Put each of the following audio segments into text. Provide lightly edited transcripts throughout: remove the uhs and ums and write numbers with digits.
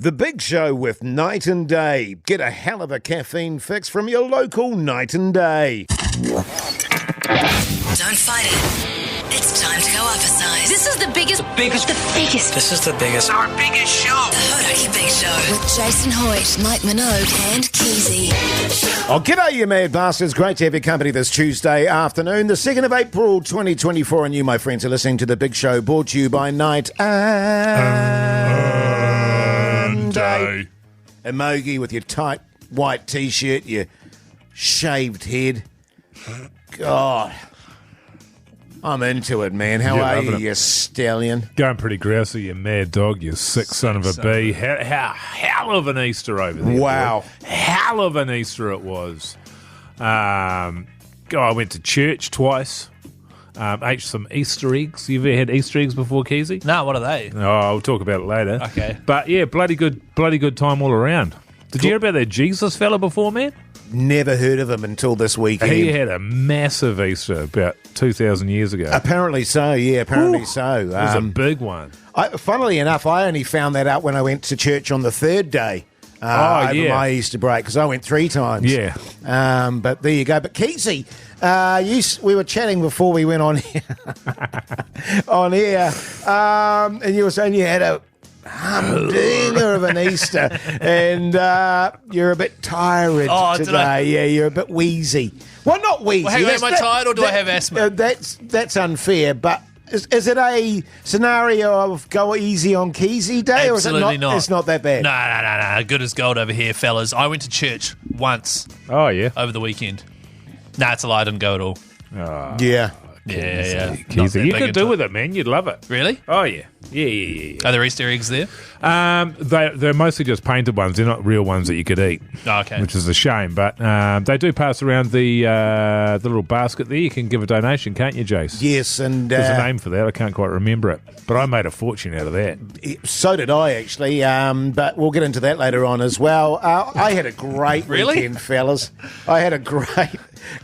The Big Show with Night and Day. Get a hell of a caffeine fix from your local Night and Day. Don't fight it. It's time to go up a size. This is the biggest. This is the biggest. Our biggest show. The Hodaki Big Show with Jason Hoyt, Mike Minogue and Keyzie. Oh, g'day, you mad bastards. Great to have your company this Tuesday afternoon, the 2nd of April, 2024. And you, my friends, are listening to The Big Show, brought to you by Night and Day. Emoji with your tight white T-shirt, your shaved head. God, I'm into it, man. How are you, you stallion? Going pretty grousey, you mad dog, you sick son of a bee. Hell of an Easter over there. Wow. Boy. Hell of an Easter it was. I went to church twice. Ate some Easter eggs. You ever had Easter eggs before, Keyzie? No, what are they? Oh, I'll talk about it later. Okay. But yeah, bloody good time all around. Did you hear about that Jesus fella before, man? Never heard of him until this weekend. He had a massive Easter about 2,000 years ago. Apparently so, yeah, apparently so. It was a big one. Funnily enough, I only found that out when I went to church on the third day over my Easter break, because I went 3 times. Yeah. But there you go. But Keyzie, we were chatting before we went on here, and you were saying you had a humdinger of an Easter, and you're a bit tired today. Yeah, you're a bit wheezy. Well, not wheezy. Well, am I tired or do I have asthma? That's unfair, but is it a scenario of go easy on Keyzie Day? Absolutely or is it not? It's not that bad. No. Good as gold over here, fellas. I went to church once. Oh, yeah? Over the weekend. Nah, it's a lie. I didn't go at all. Yeah. Yeah. Keyzie. You could do with it, man. You'd love it. Really? Oh, yeah. Yeah. Are there Easter eggs there? They're mostly just painted ones. They're not real ones that you could eat. Oh, okay. Which is a shame. But they do pass around the little basket there. You can give a donation, can't you, Jase? Yes, and there's a name for that. I can't quite remember it. But I made a fortune out of that. So did I, actually. But we'll get into that later on as well. I had a great weekend, fellas. I had a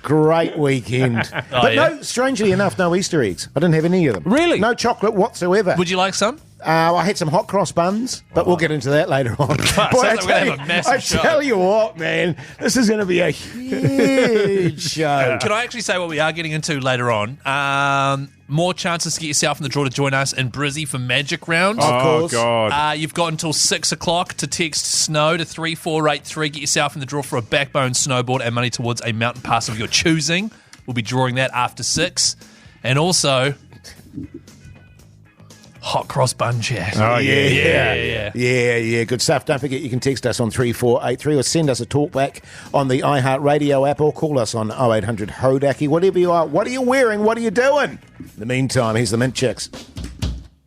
great weekend. No, strangely enough, no Easter eggs. I didn't have any of them. Really? No chocolate whatsoever. Would you like some? I had some hot cross buns, but we'll get into that later on. Boy, I tell you what, man, this is going to be a huge show. Can I actually say what we are getting into later on? More chances to get yourself in the draw to join us in Brizzy for Magic Round. Of course. God. You've got until 6 o'clock to text SNOW to 3483. Get yourself in the draw for a backbone snowboard and money towards a mountain pass of your choosing. We'll be drawing that after 6. And also, hot cross bun chat. Oh, Yeah, good stuff. Don't forget you can text us on 3483 or send us a talkback on the iHeartRadio app or call us on 0800 Hodaki. Whatever you are, what are you wearing? What are you doing? In the meantime, here's the Mint Chicks.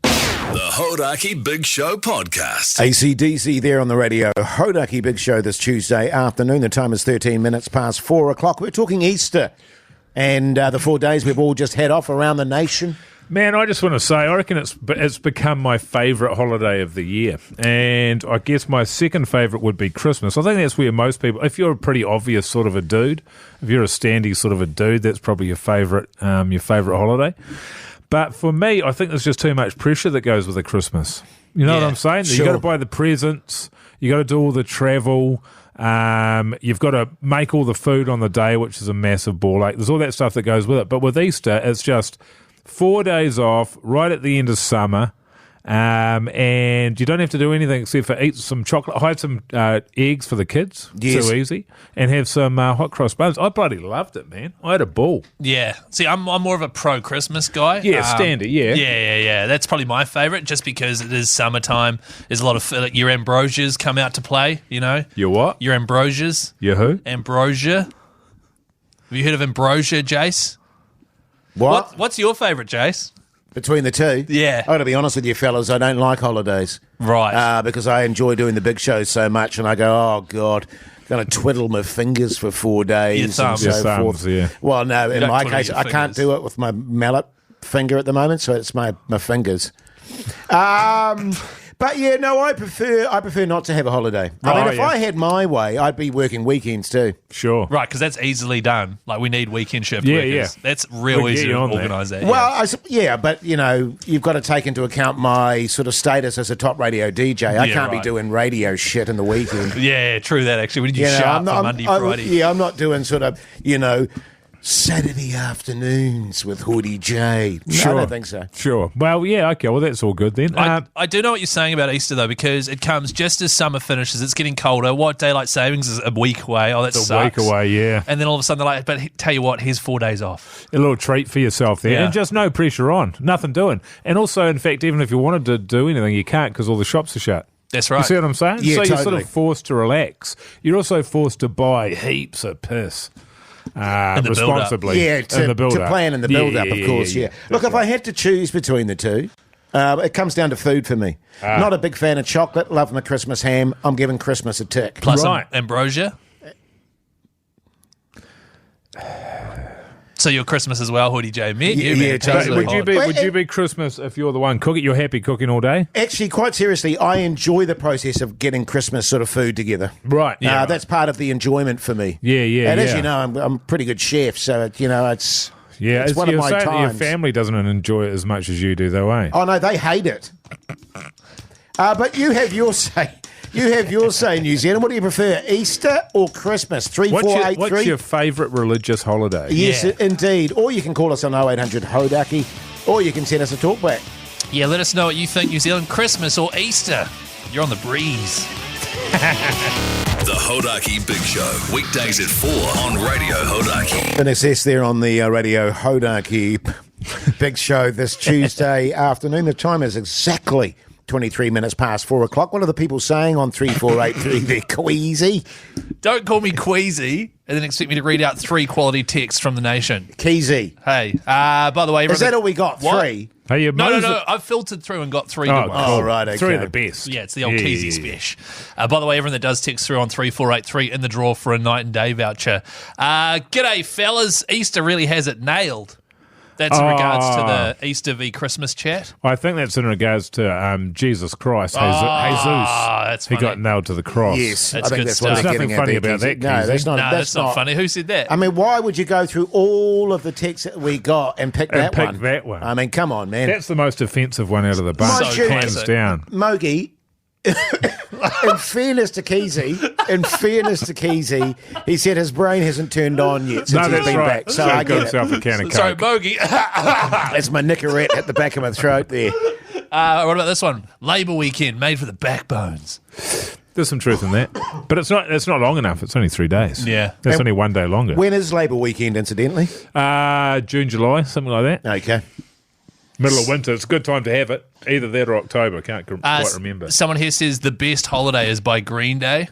The Hodaki Big Show podcast. AC/DC there on the radio. Hodaki Big Show this Tuesday afternoon. The time is 13 minutes past 4 o'clock. We're talking Easter and the 4 days we've all just had off around the nation. Man, I just want to say, I reckon it's become my favourite holiday of the year. And I guess my second favourite would be Christmas. I think that's where most people, if you're a pretty obvious sort of a dude, if you're a standy sort of a dude, that's probably your favourite holiday. But for me, I think there's just too much pressure that goes with a Christmas. You know what I'm saying? Sure. You got to buy the presents, you got to do all the travel, you've got to make all the food on the day, which is a massive ball ache. There's all that stuff that goes with it. But with Easter, it's just 4 days off right at the end of summer, and you don't have to do anything except for eat some chocolate, hide some eggs for the kids. Yes. So easy. And have some hot cross buns. I bloody loved it, man. I had a ball. Yeah. See, I'm more of a pro-Christmas guy. Yeah, standard, yeah. Yeah. That's probably my favourite just because it is summertime. There's a lot of your ambrosias come out to play, you know. Your what? Your ambrosias. Your who? Ambrosia. Have you heard of ambrosia, Jase? What's your favourite, Jase? Between the two? Yeah. I got to be honest with you, fellas, I don't like holidays. Right. Because I enjoy doing the big shows so much, and I go, oh, God, I'm going to twiddle my fingers for 4 days Your thumbs. and so Your forth. thumbs, yeah. Well, no, in don't my twiddle case, your I can't fingers. do it with my mallet finger at the moment, so it's my fingers. But But yeah, no, I prefer not to have a holiday. I mean, if I had my way, I'd be working weekends too. Sure. Right, because that's easily done. Like, we need weekend shift Yeah, workers. yeah. That's real We'll get easy you to on that. organise that. Well, but you've got to take into account my sort of status as a top radio DJ. I Yeah, can't be right. doing radio shit in the weekend. Yeah, true that, actually. We need you sharp for Monday, Friday. I'm not doing sort of, Saturday afternoons with Hoodie J. No, I don't think so. Sure. Well, yeah, okay. Well, that's all good then. I do know what you're saying about Easter, though, because it comes just as summer finishes. It's getting colder. What, daylight savings is a week away. Oh, that it's sucks. a week away, yeah. And then all of a sudden they're like, but tell you what, here's 4 days off. A little treat for yourself there. Yeah. And just no pressure on. Nothing doing. And also, in fact, even if you wanted to do anything, you can't because all the shops are shut. That's right. You see what I'm saying? Yeah, so you're sort totally. of forced to relax. You're also forced to buy heaps of piss. the responsibly. Yeah, in the to build-up. plan in the build-up, of course, yeah. Look, if I had to choose between the two, it comes down to food for me. Not a big fan of chocolate, love my Christmas ham. I'm giving Christmas a tick. Plus Right. ambrosia. So your Christmas as well, Hoodie J. Me, Yeah, you, man. yeah, Thanks totally. for the Would pod. you be Christmas if you're the one cooking? You're happy cooking all day? Actually, quite seriously, I enjoy the process of getting Christmas sort of food together. Right. Yeah, That's part of the enjoyment for me. Yeah, yeah, And as yeah. you know, I'm a pretty good chef, so, it's Yeah, it's one of you're my saying that your times. family doesn't enjoy it as much as you do, though, eh? Oh, no, they hate it. But you have your say. You have your say, New Zealand. What do you prefer, Easter or Christmas? What's 3483. your favourite religious holiday? Yes, Yeah. indeed. Or you can call us on 0800 Hodaki, or you can send us a talkback. Yeah, let us know what you think, New Zealand, Christmas or Easter. You're on the breeze. The Hodaki Big Show. Weekdays at 4 on Radio Hodaki. In excess there on the Radio Hodaki Big Show this Tuesday afternoon. The time is exactly 23 minutes past 4 o'clock. What are the people saying on 3483 there, Keyzie? Don't call me Queasy and then expect me to read out 3 quality texts from the nation. Keyzie. Hey, by the way... Is that all we got? What? 3? Hey, your No, Moses- I've filtered through and got 3 Oh, good ones. cool. Oh, right, okay. 3 of the best. Yeah, it's the old Yeah, Keyzie yeah, yeah. special. By the way, everyone that does text through on 3483 in the draw for a night and day voucher. G'day, fellas. Easter really has it nailed. That's in regards to the Easter v Christmas chat. I think that's in regards to Jesus Christ, Jesus. that's He funny. got nailed to the cross. Yes, That's I think good that's what stuff. they're There's getting nothing at funny there, about that, Keyzie. No, Keyzie. that's not. No, that's not funny. Who said that? I mean, why would you go through all of the texts that we got and pick that one? that one. I mean, come on, man. That's the most offensive one out of the bunch, So hands classic. down. Mogi, in fairness to Keyzie, he said his brain hasn't turned on yet since No, he's that's been right. back. So I got get it. himself a can of Sorry, Coke. Bogey. That's my Nicorette at the back of my throat there. What about this one? Labour weekend, made for the backbones. There's some truth in that, but it's not long enough. It's only 3 days. Yeah. That's only 1 day longer. When is Labour weekend, incidentally? June, July, something like that. Okay. Middle of winter. It's a good time to have it. Either that or October. I can't quite remember. Someone here says the best holiday is by Green Day.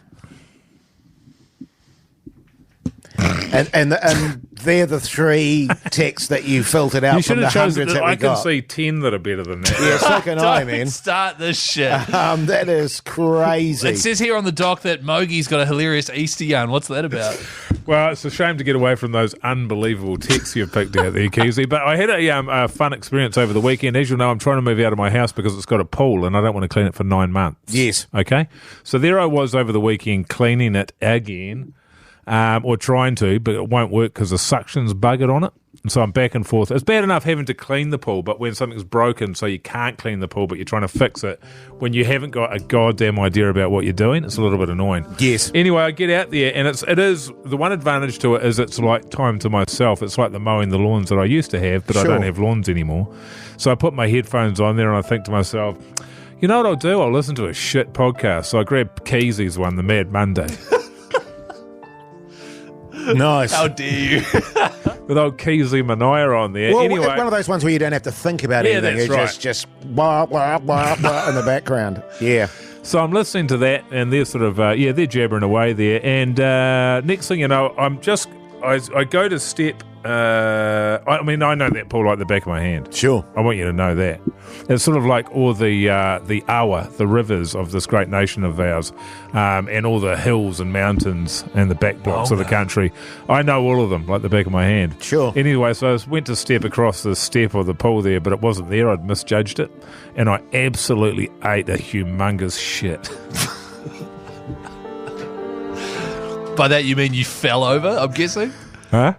And they're the 3 texts that you filtered out You from should the have chosen. hundreds that we I can got. see 10 that are better than that. Yeah, so can I, Don't man. start this shit. That is crazy. It says here on the doc that Mogi's got a hilarious Easter yarn. What's that about? Well, it's a shame to get away from those unbelievable texts you've picked out there, Keyzie. But I had a fun experience over the weekend. As you know, I'm trying to move out of my house because it's got a pool and I don't want to clean it for 9 months. Yes. Okay? So there I was over the weekend cleaning it again, or trying to, but it won't work because the suction's buggered on it. And so I'm back and forth. It's bad enough having to clean the pool, but when something's broken so you can't clean the pool, but you're trying to fix it, when you haven't got a goddamn idea about what you're doing, it's a little bit annoying. Yes. Anyway, I get out there, and it is the one advantage to it is it's like time to myself. It's like the mowing the lawns that I used to have, but I Sure. don't have lawns anymore. So I put my headphones on there, and I think to myself, you know what I'll do? I'll listen to a shit podcast. So I grab Keyzie's one, the Mad Monday, Nice. How dare you? with old Keyzie Mania on there. Well, anyway, one of those ones where you don't have to think about Yeah, anything. that's It's right. just blah, blah, blah, blah in the background. Yeah. so I'm listening to that, and they're sort of, they're jabbering away there. And next thing you know, I go to step I mean, I know that pool like the back of my hand. Sure. I want you to know that. It's sort of like all the awa, the rivers of this great nation of ours, and all the hills and mountains and the back blocks of the country. I know all of them like the back of my hand. Sure. Anyway, so I went to step across the step of the pool there, but it wasn't there. I'd misjudged it, and I absolutely ate a humongous shit. By that you mean you fell over, I'm guessing? Huh?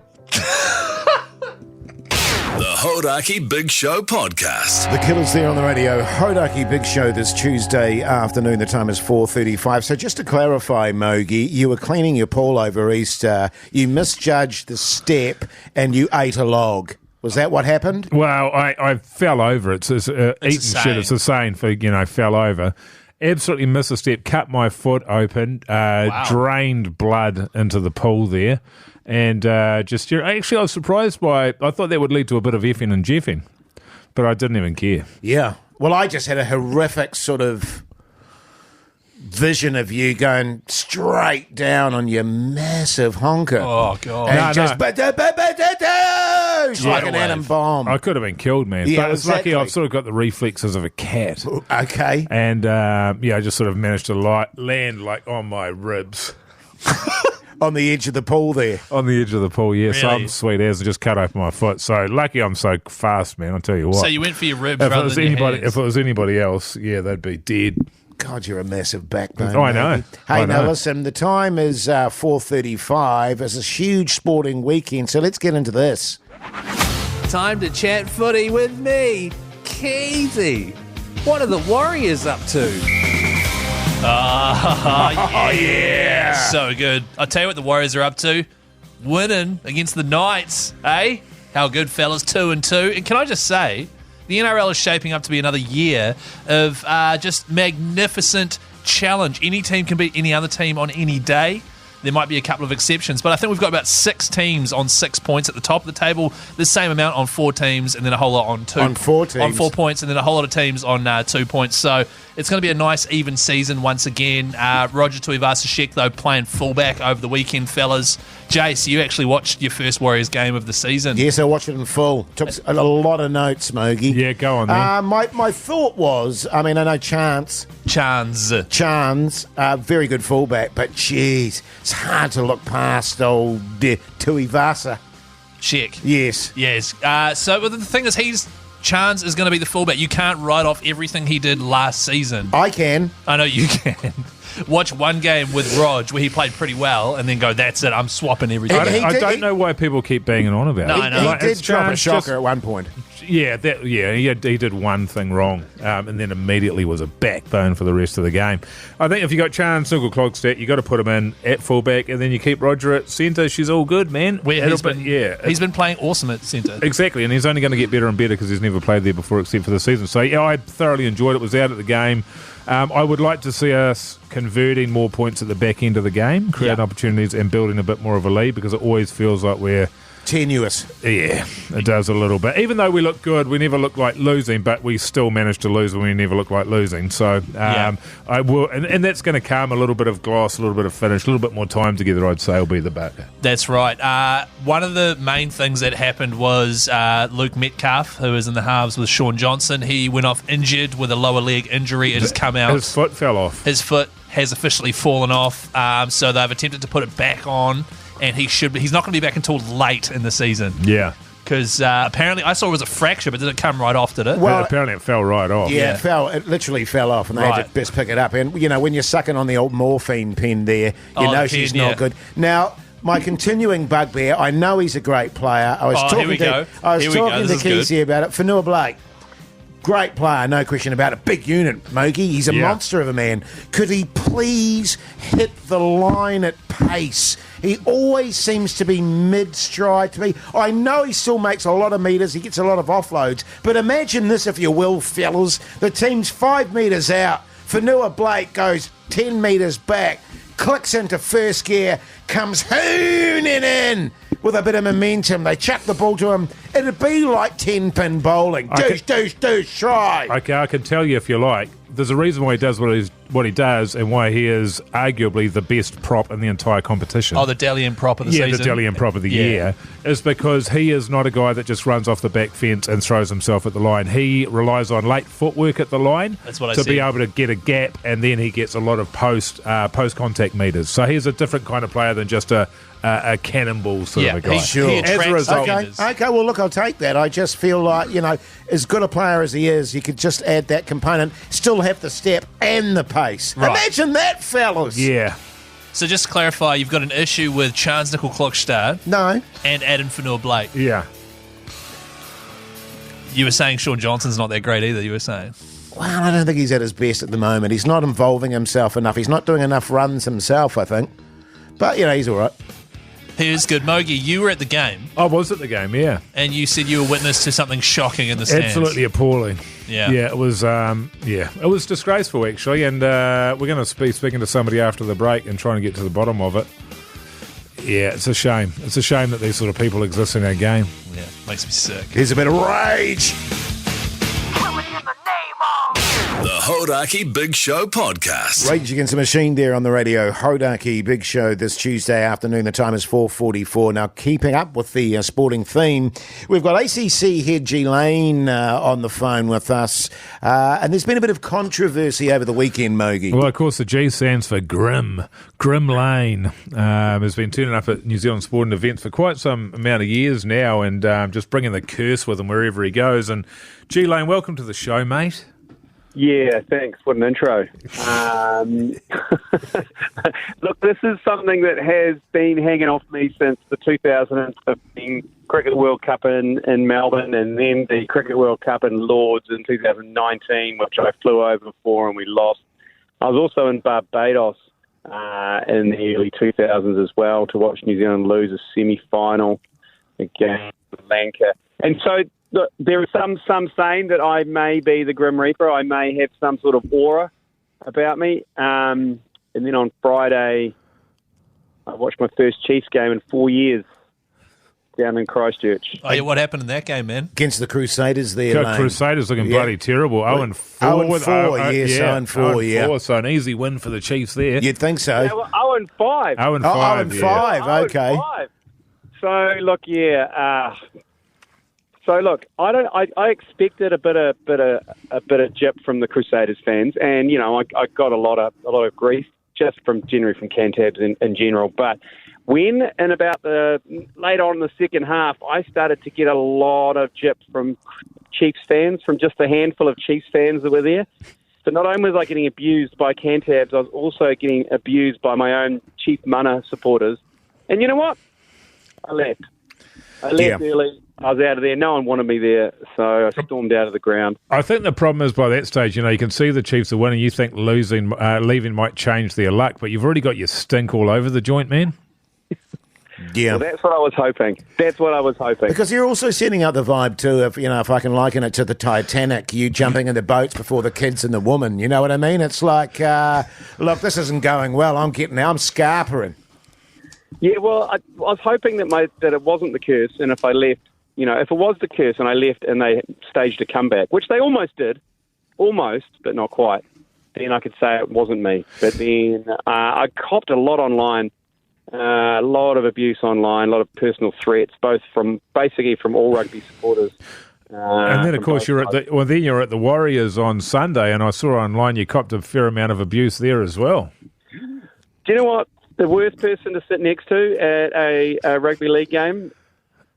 The Hodaki Big Show podcast. The Killers there on the radio. Hodaki Big Show this Tuesday afternoon. The time is 4:35. So just to clarify, Mogi, you were cleaning your pool over Easter. You misjudged the step and you ate a log. Was that what happened? Well, I fell over. It's eating shit. It's a saying for, fell over. Absolutely missed a step, cut my foot open, drained blood into the pool there, and actually I was surprised by I thought that would lead to a bit of effing and jeffing, but I didn't even care. Yeah. Well, I just had a horrific sort of vision of you going straight down on your massive honker. Oh, God. And just like an wave. atom bomb. I could have been killed, man. Yeah, but it's exactly. lucky I've sort of got the reflexes of a cat. Okay. And, I just sort of managed to land like on my ribs. On the edge of the pool there. On the edge of the pool, yeah. So Really? I'm sweet as and just cut open my foot. So lucky I'm so fast, man, I'll tell you what. So you went for your ribs if it rather was than your anybody, hands. If it was anybody else, yeah, they'd be dead. God, you're a massive backbone. Oh, I know. Maybe. Hey, I now know. listen, the time is 4:35. It's a huge sporting weekend, so let's get into this. Time to chat footy with me, Keyzie. What are the Warriors up to? Oh, yeah. So good. I'll tell you what the Warriors are up to. Winning against the Knights, eh? How good, fellas. 2-2. And can I just say, the NRL is shaping up to be another year of just magnificent challenge. Any team can beat any other team on any day. There might be a couple of exceptions, but I think we've got about 6 teams on 6 points at the top of the table. The same amount on 4 teams, and then a whole lot on 2. On 4 teams. On 4 points, and then a whole lot of teams on 2 points. So it's going to be a nice, even season once again. Roger Tuivasa-Sheck, though, playing fullback over the weekend, fellas. Jase, you actually watched your first Warriors game of the season. Yes, I watched it in full. Took a lot of notes, Mogi. Yeah, go on then. My thought was, I mean, I know Chance, very good fullback, but geez, it's hard to look past old Tuivasa. Sheck. Yes. Yes. So the thing is, Chance is going to be the fullback. You can't write off everything he did last season. I can. I know you can. Watch one game with Rog where he played pretty well and then go, that's it, I'm swapping everything. He I don't know why people keep banging on about No, it. I know. He Like, did it's drop a Chance shocker just- at one point. Yeah, he did one thing wrong, and then immediately was a backbone for the rest of the game. I think if you got Chance Klogstad, you got to put him in at fullback, and then you keep Roger at centre. She's all good, man. He's been playing awesome at centre. Exactly, and he's only going to get better and better because he's never played there before except for the season. So, yeah, I thoroughly enjoyed it. Was out at the game. I would like to see us converting more points at the back end of the game, creating opportunities and building a bit more of a lead because it always feels like we're... Tenuous. Yeah, it does a little bit. Even though we look good, we never look like losing, but we still manage to lose when we never look like losing. So I will, and that's going to come. A little bit of gloss, a little bit of finish, a little bit more time together, I'd say, will be the bet. That's right. One of the main things that happened was Luke Metcalf, who is in the halves with Sean Johnson. He went off injured with a lower leg injury. It has come out. His foot fell off. His foot has officially fallen off. So they've attempted to put it back on. And he's not going to be back until late in the season. Yeah. Because apparently, I saw it was a fracture, but did it come right off, did it? Well, apparently it fell right off. Yeah, it literally fell off, and they had Right. to best pick it up. And, when you're sucking on the old morphine pen there, you know the she's pen, not yeah. good. Now, my continuing bugbear, I know he's a great player. I was Here talking we go. I was Here we go. talking to This is Keyzie about it. Fanua Blake. Great player, no question about it. Big unit, Mogi. He's a monster of a man. Could he please hit the line at pace? He always seems to be mid-stride to me. I know he still makes a lot of metres. He gets a lot of offloads. But imagine this, if you will, fellas. The team's 5 metres out. Fanua Blake goes 10 metres back, clicks into first gear, comes hooning in with a bit of momentum. They chuck the ball to him. It'd be like 10-pin bowling. Douche, try. Okay, I can tell you if you like. There's a reason why he does what what he does and why he is arguably the best prop in the entire competition. Oh, the Delian prop of the season? Yeah, the Delian prop of the year is because he is not a guy that just runs off the back fence and throws himself at the line. He relies on late footwork at the line to be able to get a gap, and then he gets a lot of post-contact meters. So he's a different kind of player than just a cannonball sort of a guy. Sure. He As a result, Okay, well, look, I'll take that. I just feel like, as good a player as he is, you could just add that component, still have the step and the pace. Right. Imagine that, fellas. yeah. So just to clarify, you've got an issue with Chance Nickel-Klokstad No. and Adam Fanua-Blake. Yeah. You were saying Sean Johnson's not that great either, you were saying. Well, I don't think he's at his best at the moment. He's not involving himself enough. He's not doing enough runs himself, I think. But, he's all right. He is good. Mogi, you were at the game, I was at the game, yeah. and you said you were witness to something shocking in the stands. Absolutely appalling. Yeah. Yeah, it was it was disgraceful, actually, and we're going to be speaking to somebody after the break and trying to get to the bottom of it. Yeah, it's a shame. It's a shame that these sort of people exist in our game. Yeah, makes me sick. Here's a bit of rage. The Hodaki Big Show podcast. Rage Against the Machine there on the radio. Hodaki Big Show this Tuesday afternoon. The time is 4:44. Now, keeping up with the sporting theme, we've got ACC head G Lane on the phone with us. And there's been a bit of controversy over the weekend, Mogi. Well, of course, the G stands for Grim. Grim Lane has been turning up at New Zealand sporting events for quite some amount of years now and just bringing the curse with him wherever he goes. And G Lane, welcome to the show, mate. Yeah, thanks. What an intro. Look, this is something that has been hanging off me since the 2015 Cricket World Cup in Melbourne, and then the Cricket World Cup in Lords in 2019, which I flew over for and we lost. I was also in Barbados in the early 2000s as well to watch New Zealand lose a semi-final against Sri Lanka. And so look, there are some saying that I may be the Grim Reaper. I may have some sort of aura about me. And then on Friday, I watched my first Chiefs game in 4 years down in Christchurch. Oh, yeah, what happened in that game, man? Against the Crusaders there, Lane. Crusaders looking bloody terrible. 0-4. 0-4, yes, 0-4, yeah. So an easy win for the Chiefs there. You'd think so. Yeah, well, 0-5. 0-5. 0-5, okay. 0-5. So, look, I expected a bit of jip from the Crusaders fans, and I got a lot of grief just from Cantabs in general. But when in about late on in the second half, I started to get a lot of jip from Chiefs fans, from just a handful of Chiefs fans that were there. So not only was I getting abused by Cantabs, I was also getting abused by my own Chief Mana supporters. And you know what? I left early. I was out of there. No one wanted me there, so I stormed out of the ground. I think the problem is by that stage, you can see the Chiefs are winning. You think leaving might change their luck, but you've already got your stink all over the joint, man. Yeah. Well, that's what I was hoping. Because you're also setting up the vibe too, if I can liken it to the Titanic, you jumping in the boats before the kids and the woman. You know what I mean? It's like, look, this isn't going well. I'm scarpering. Yeah, well, I was hoping that it wasn't the curse, and if I left, if it was the curse and I left and they staged a comeback, which they almost did, but not quite, then I could say it wasn't me. But then I copped a lot online, a lot of abuse online, a lot of personal threats, both from all rugby supporters. And then, of course, you're at the Warriors on Sunday, and I saw online you copped a fair amount of abuse there as well. Do you know what? The worst person to sit next to at a rugby league game,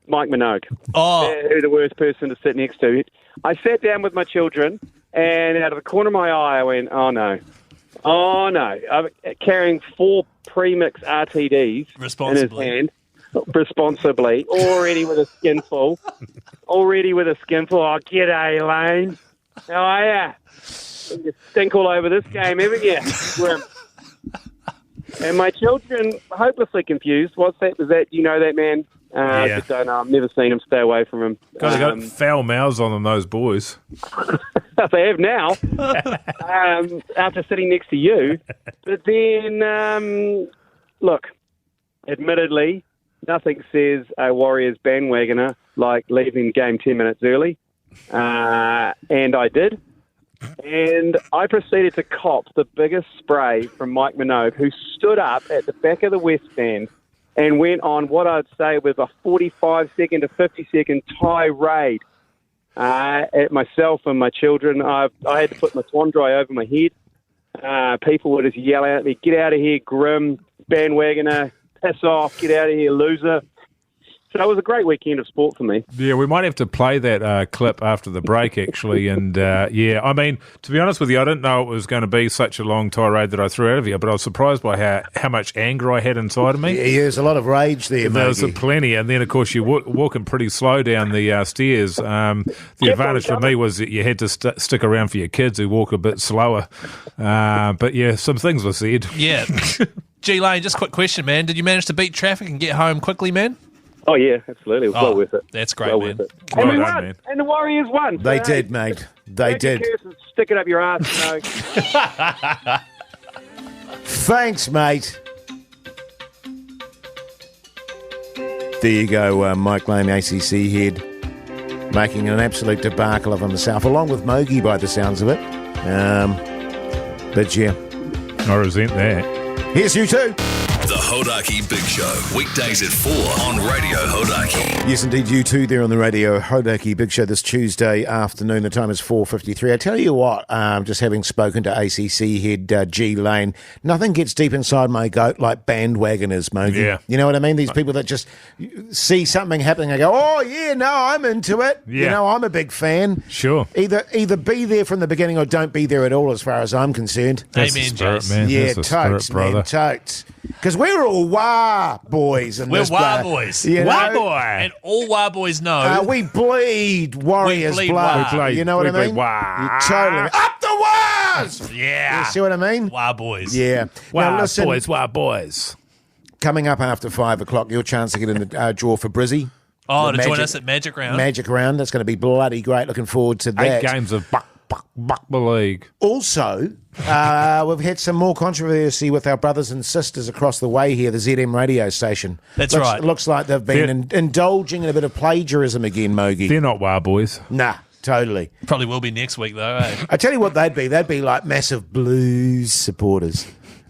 Mike Minogue. Oh. The worst person to sit next to. I sat down with my children, and out of the corner of my eye, I went, oh, no. I'm carrying 4 premix RTDs in his hand, responsibly, already with a skinful. Oh, g'day, Lane. How are ya? You stink all over this game, haven't you? And my children, hopelessly confused. Was that, that man? I just don't know. I've never seen him. Stay away from him. They got foul mouths on them, those boys. They have now, after sitting next to you. But then, look, admittedly, nothing says a Warriors bandwagoner like leaving the game 10 minutes early. And I did. And I proceeded to cop the biggest spray from Mike Minogue, who stood up at the back of the West Stand and went on what I'd say was a 45-second to 50-second tirade at myself and my children. I had to put my swan dry over my head. People would just yell at me, "Get out of here, Grim, bandwagoner, piss off, get out of here, loser." So it was a great weekend of sport for me. Yeah, we might have to play that clip after the break, actually. And, I mean, to be honest with you, I didn't know it was going to be such a long tirade that I threw out of you, but I was surprised by how much anger I had inside of me. Yeah, there's a lot of rage there, There was Mogi. plenty, and then, of course, you're walking pretty slow down the stairs. The advantage for me was that you had to stick around for your kids who walk a bit slower. But, yeah, some things were said. Yeah. G-Lane, just a quick question, man. Did you manage to beat traffic and get home quickly, man? Oh, yeah, absolutely. It was well worth it. That's great, well man. worth it. Well And we done, won. man. And the Warriors won. They So, did, mate. They did. Stick it up your ass. Thanks, mate. There you go, Mike Lane, ACC head, making an absolute debacle of himself, along with Mogi by the sounds of it. But yeah, I resent that. here's you too. The Hodaki Big Show, weekdays at 4 on Radio Hodaki. Yes, indeed, you too there on the Radio Hodaki Big Show this Tuesday afternoon. The time is 4:53. I tell you what, just having spoken to ACC head G Lane, nothing gets deep inside my goat like bandwagoners, Mogi. Yeah. You know what I mean? These people that just see something happening and go, "Oh yeah, no, I'm into it. Yeah. You know, I'm a big fan." Sure. Either be there from the beginning or don't be there at all, as far as I'm concerned. That's the Amen, spirit, Jase. man. Yeah, That's the spirit, totes, brother. man, totes. Because we're all wah boys. In We're this wah blood. boys. You Wah know? boy. And all wah boys know. We bleed Warriors bleed blood. wah. You know what I We bleed mean? wah. You totally. Up the wahs! yeah. You see what I mean? Wah boys. Yeah. Wow, Now listen, boys, wow, boys. coming up after 5 o'clock, your chance to get in the draw for Brizzy. Oh, The to join Magic- us at Magic Round. Magic round. That's going to be bloody great. Looking forward to that. 8 games of buck the league. Also, we've had some more controversy with our brothers and sisters across the way here, the ZM radio station. That's looks, right. Looks like they've been indulging in a bit of plagiarism again, Mogi. They're not wow boys. Nah, totally. Probably will be next week, though, eh? I tell you what they'd be. They'd be like massive Blues supporters.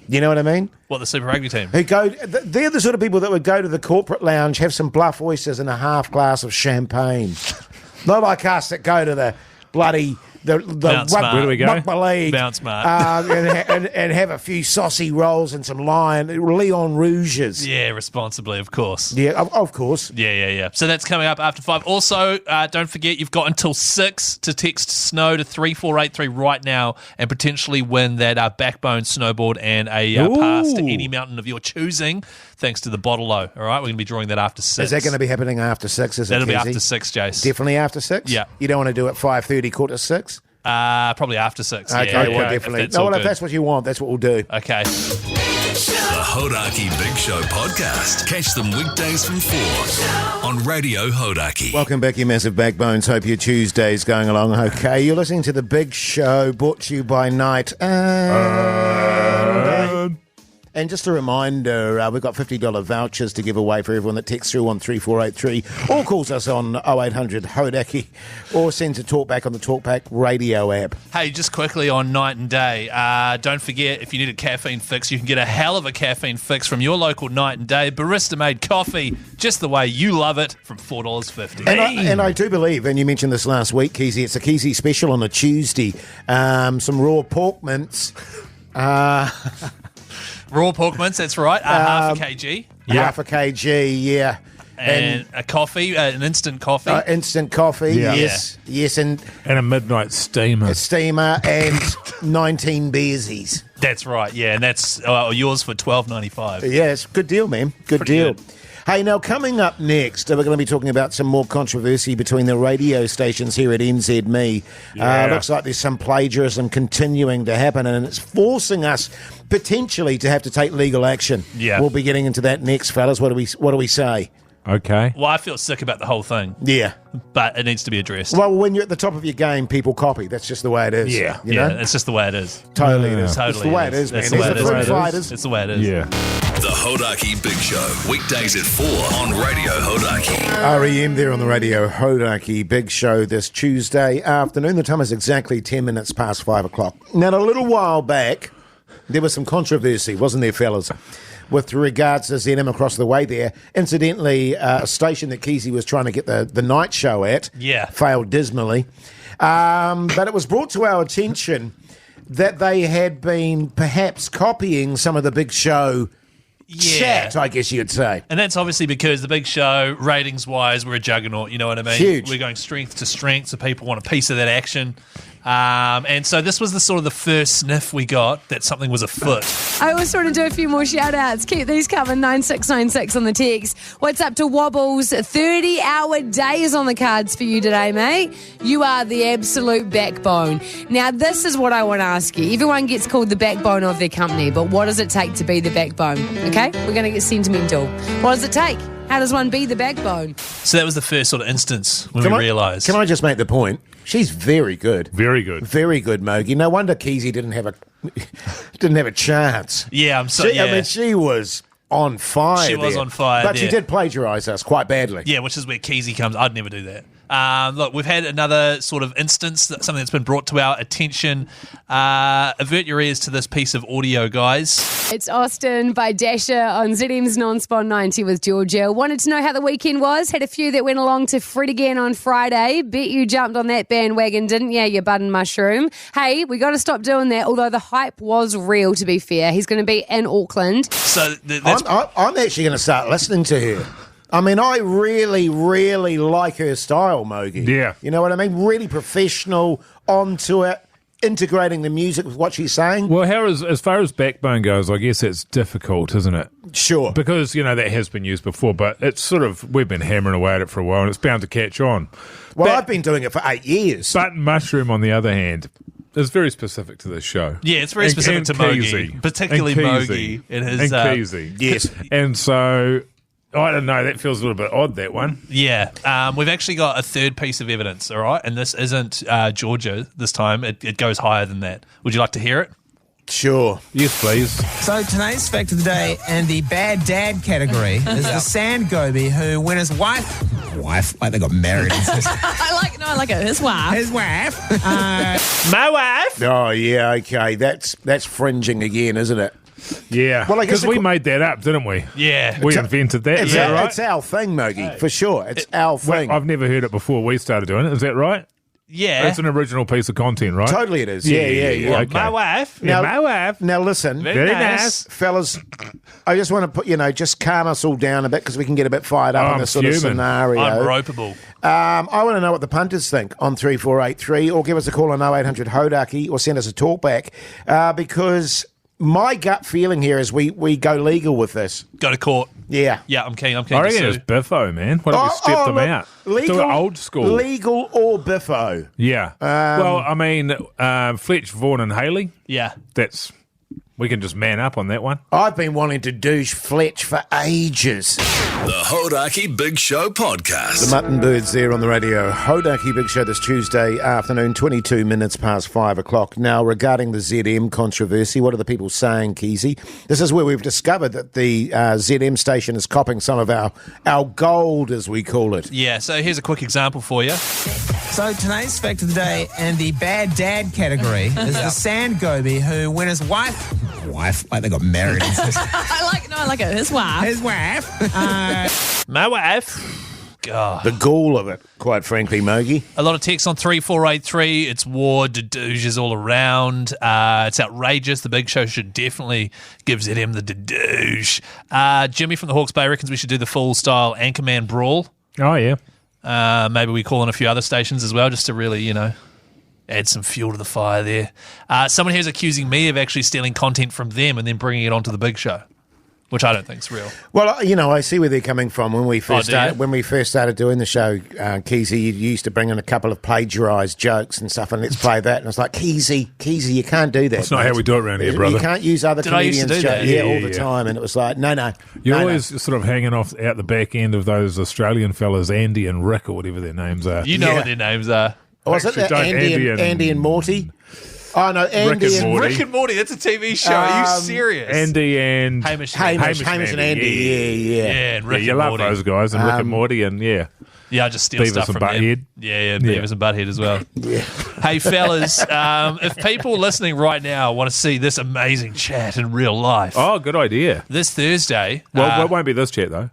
You know what I mean? What, the Super Rugby team? Who go? They're the sort of people that would go to the corporate lounge, have some bluff oysters and a half glass of champagne. Not like us that go to the bloody the Mount Smart. Where do we go? rugby league, Mount Smart. and have a few saucy rolls and some Leon Rouges. Yeah, responsibly, of course. Yeah, of course. Yeah. So that's coming up after 5. Also, don't forget, you've got until 6 to text SNOW to 3483 right now and potentially win that Backbone snowboard and a pass to any mountain of your choosing, thanks to the Bottle-O. All right, we're going to be drawing that after 6. Is that going to be happening after 6? Is That'll it, be Keyzie? after 6, Jase. Definitely after 6? Yeah. You don't want to do it 5:30, 4:45? Probably after 6. Okay, yeah, well, if definitely. that's No, all well, if good. that's what you want, that's what we'll do. Okay. The Hodaki Big Show podcast. Catch them weekdays from 4 on Radio Hodaki. Welcome back, you massive backbones. Hope your Tuesday's going along okay. You're listening to The Big Show, brought to you by Night. And just a reminder, we've got $50 vouchers to give away for everyone that texts through on 3483 or calls us on 0800 Hodaki or sends a talkback on the Talkback radio app. Hey, just quickly on Night and Day, don't forget, if you need a caffeine fix, you can get a hell of a caffeine fix from your local Night and Day barista-made coffee, just the way you love it, from $4.50. And I do believe, and you mentioned this last week, Keyzie, it's a Keyzie special on a Tuesday. Some raw pork mince. Raw pork mince, that's right, half a kg. Half a kg, yeah. And a coffee, an instant coffee. Instant coffee, Yeah. yes, and And a midnight steamer. a steamer and 19 beersies. That's right, yeah, and that's yours for $12.95. Yeah, it's a good deal, man. Good Pretty deal. good. Hey, now coming up next, we're going to be talking about some more controversy between the radio stations here at NZME. Yeah. Looks like there's some plagiarism continuing to happen, and it's forcing us potentially to have to take legal action. Yeah. We'll be getting into that next, fellas. What do we say? Okay. Well, I feel sick about the whole thing, Yeah. but it needs to be addressed. Well, when you're at the top of your game, people copy. That's just the way it is. Yeah. You yeah, know? it's just the way it is. Totally it is. Totally It's the way it is, man. That's These the way are it is. food fighters. It's the way it is. Yeah. The Hodaki Big Show, weekdays at 4 on Radio Hodaki. REM there on the Radio Hodaki Big Show this Tuesday afternoon. The time is exactly 10 minutes past 5 o'clock. Now, a little while back, there was some controversy, wasn't there, fellas, with regards to ZM across the way there. Incidentally, a station that Keyzie was trying to get the night show at failed dismally. But it was brought to our attention that they had been perhaps copying some of the Big Show chat, I guess you'd say. And that's obviously because the Big Show, ratings-wise, we're a juggernaut, you know what I mean? Huge. We're going strength to strength, so people want a piece of that action. And so this was the first sniff we got that something was afoot. I also want to do a few more shout-outs. Keep these coming, 9696 on the text. What's up to Wobbles? 30-hour days on the cards for you today, mate. You are the absolute backbone. Now, this is what I want to ask you. Everyone gets called the backbone of their company, but what does it take to be the backbone? Okay? We're going to get sentimental. What does it take? How does one be the backbone? So that was the first sort of instance when we realised. Can I just make the point? She's very good. Very good. Very good, Mogi. No wonder Keyzie didn't have a chance. Yeah, I mean, she was on fire. She was on fire, But she did plagiarise us quite badly. Yeah, which is where Keyzie comes. I'd never do that. Look, we've had another sort of instance, something that's been brought to our attention. Avert your ears to this piece of audio, guys. It's Austin by Dasher on ZM's Non-Spawn 90 with Georgia. Wanted to know how the weekend was. Had a few that went along to Fred again on Friday. Bet you jumped on that bandwagon, didn't you, you button mushroom? Hey, we got to stop doing that, although the hype was real, to be fair. He's going to be in Auckland. So I'm actually going to start listening to her. I mean, I really, really like her style, Mogi. Yeah. You know what I mean? Really professional, onto it, integrating the music with what she's saying. Well, as far as backbone goes, I guess it's difficult, isn't it? Sure. Because, that has been used before, but it's we've been hammering away at it for a while, and it's bound to catch on. Well, I've been doing it for 8 years. Button Mushroom, on the other hand, is very specific to this show. Yeah, it's very specific to Mogi, particularly Mogi. And Keyzie. Yes. And so, I don't know, that feels a little bit odd, that one. Yeah. We've actually got a third piece of evidence, all right? And this isn't Georgia this time. It goes higher than that. Would you like to hear it? Sure. Yes, please. So tonight's fact of the day in the bad dad category is the sand goby who, when his wife, like they got married. I like it. His wife. My wife. Oh, yeah, okay. That's fringing again, isn't it? Yeah, well, because we made that up, didn't we? Yeah. We invented that. Is that right? It's our thing, Mogi, for sure. It's our thing. Well, I've never heard it before we started doing it. Is that right? Yeah. It's an original piece of content, right? Totally it is. Yeah. Okay. My wife. My wife. Now, listen. Very nice. Fellas, I just want to put, just calm us all down a bit because we can get a bit fired up on this sort of scenario. I'm ropeable. I want to know what the punters think on 3483 or give us a call on 0800 Hodaki or send us a talkback because my gut feeling here is we go legal with this. Go to court. Yeah. Yeah, I'm keen. I reckon it's Biffo, man. Why don't we step them out? Legal, do it old school. Legal or Biffo? Yeah. Well, I mean, Fletch, Vaughan and Haley. Yeah. We can just man up on that one. I've been wanting to douche Fletch for ages. The Hodaki Big Show podcast. The Mutton Birds there on the radio. Hodaki Big Show this Tuesday afternoon, 22 minutes past 5 o'clock. Now, regarding the ZM controversy, what are the people saying, Keyzie? This is where we've discovered that the ZM station is copying some of our gold, as we call it. Yeah, so here's a quick example for you. So tonight's fact of the day in the bad dad category is the sand goby who, when his wife, like they got married. I like it. His wife. My wife. God. The gall of it, quite frankly, Mogi. A lot of text on 3483. It's war, douches all around. It's outrageous. The Big Show should definitely give ZM the douche. Jimmy from the Hawke's Bay reckons we should do the full style Anchorman brawl. Oh, yeah. Maybe we call on a few other stations as well just to really, add some fuel to the fire there. Someone here's accusing me of actually stealing content from them and then bringing it onto the Big Show, which I don't think is real. Well, I see where they're coming from. When we first started doing the show, Keyzie, you used to bring in a couple of plagiarised jokes and stuff, and let's play that. And it's like, Keyzie, you can't do that. That's not how we do it around here, brother. You can't use other comedians' jokes. Yeah, all the time. And it was like, no. You're always sort of hanging off out the back end of those Australian fellas, Andy and Rick, or whatever their names are. You know what their names are. Was it Andy and Morty? Oh, no, Andy Rick and Morty. Rick and Morty, that's a TV show. Are you serious? Andy and Hamish. Hamish and Andy. Yeah. Yeah, and Rick you and love Morty. those guys, and Rick and Morty, and Yeah, I just steal Beavis stuff and from them. Butthead. Yeah, Beavis and Butthead as well. Hey, fellas, if people listening right now want to see this amazing chat in real life, Oh, good idea. this Thursday, Well, it won't be this chat, though.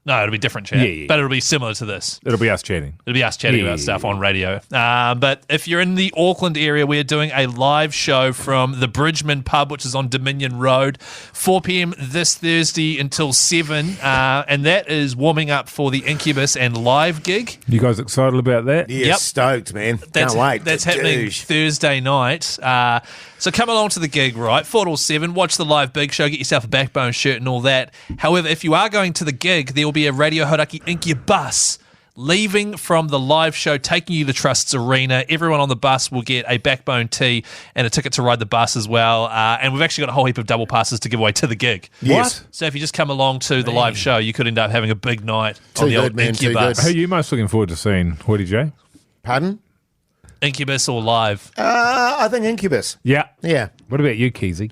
no, it'll be different chat, Yeah. but it'll be similar to this. It'll be us chatting. It'll be us chatting Yeah. about stuff on radio. But if you're in the Auckland area, we're doing a live show from the Bridgman Pub, which is on Dominion Road, 4 p.m. this Thursday until 7. And that is warming up for the Incubus and Live gig. You guys excited about that? Yeah, Yep. stoked, man. That's, Can't wait. That's happening Douche. Thursday night. So come along to the gig, right? 4 till 7. Watch the live big show. Get yourself a Backbone shirt and all that. However, if you are going to the gig, there will be a Radio Hodaki Incubus leaving from the live show, taking you to Trust's Arena. Everyone on the bus will get a Backbone tee and a ticket to ride the bus as well. And we've actually got a whole heap of double passes to give away to the gig. Yes. So if you just come along to the live show, you could end up having a big night Too on the good, old man, too Incubus. Who are you most looking forward to seeing, Hoodie J? Pardon? Incubus or live? I think Incubus. Yeah. Yeah. What about you, Keyzie?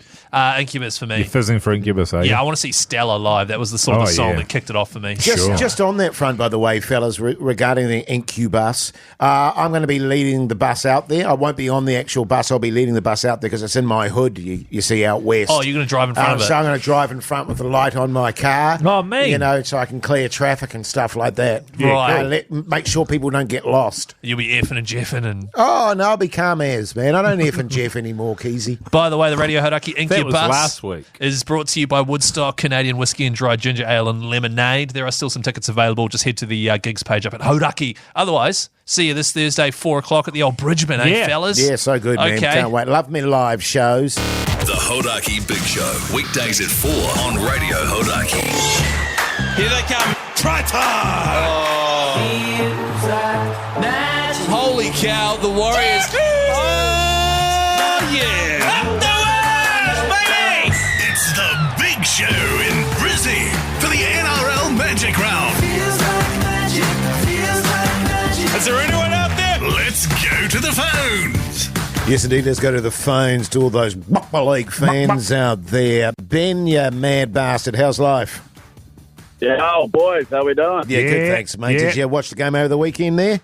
Incubus for me. You're fizzing for Incubus, are you? Yeah, I want to see Stella live. That was the sort of Oh, the song yeah. that kicked it off for me. Just on that front, by the way, fellas, regarding the Incubus, I'm going to be leading the bus out there. I won't be on the actual bus. I'll be leading the bus out there because it's in my hood, you see, out west. Oh, you're going to drive in front of it? So I'm going to drive in front with the light on my car. Oh, me. You know, so I can clear traffic and stuff like that. Right. Make sure people don't get lost. You'll be effing and jeffing. And Oh, no, I'll be calm as, man. I don't F and Jeff anymore, Keyzie. by the way, the Radio Hodaki Incubus was last week. is brought to you by Woodstock, Canadian Whiskey and Dry Ginger Ale and Lemonade. There are still some tickets available. Just head to the gigs page up at Hodaki. Otherwise, see you this Thursday, 4 o'clock at the old Bridgman, Yeah. fellas? Yeah, so good, man. Okay. Can't wait. Love me live shows. The Hodaki Big Show, weekdays at 4 on Radio Hodaki. Here they come. Try time. Holy cow, the Warriors. Oh, yeah. Up the Warriors, baby. It's the Big Show in Brizzy for the NRL Magic Round. Is there anyone out there? Let's go to the phones. Yes, indeed. Let's go to the phones to all those Rugby League fans out there. Ben, you mad bastard. How's life? Yeah, oh, boys, how we doing? Yeah, good, thanks, mate. yeah. Did you watch the game over the weekend there?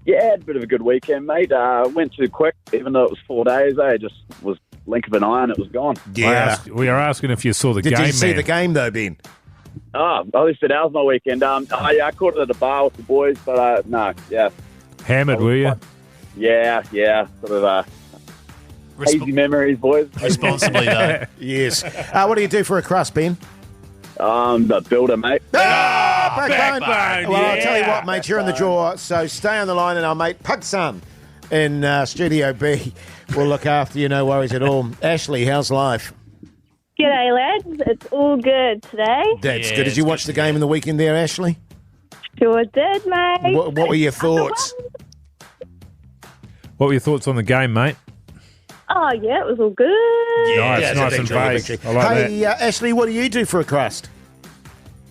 Yeah, had a bit of a good weekend, mate. Went too quick, even though it was 4 days. I just was blink of an eye and it was gone. We are asking if you saw the Did game, you see man. the game, though, Ben? Oh, at least that was my weekend. Yeah, I caught it at a bar with the boys, but no, yeah. Hammered, were you? Yeah, sort of hazy memories, boys. Responsibly, though. Yes. What do you do for a crust, Ben? The builder, mate. Backbone. Backbone, Well, I'll tell you yeah. what, mate, you're in the draw, so stay on the line and our mate Pugson in Studio B will look after you, no worries at all. Ashley, how's life? G'day, lads. It's all good today. That's Yeah, good. Did you it's watch the game in the weekend there, Ashley? Sure did, mate. What were your thoughts? What were your thoughts on the game, mate? Oh, yeah, it was all good. Nice, it's a nice and victory, vague. victory. I like Hey, Ashley, what do you do for a crust?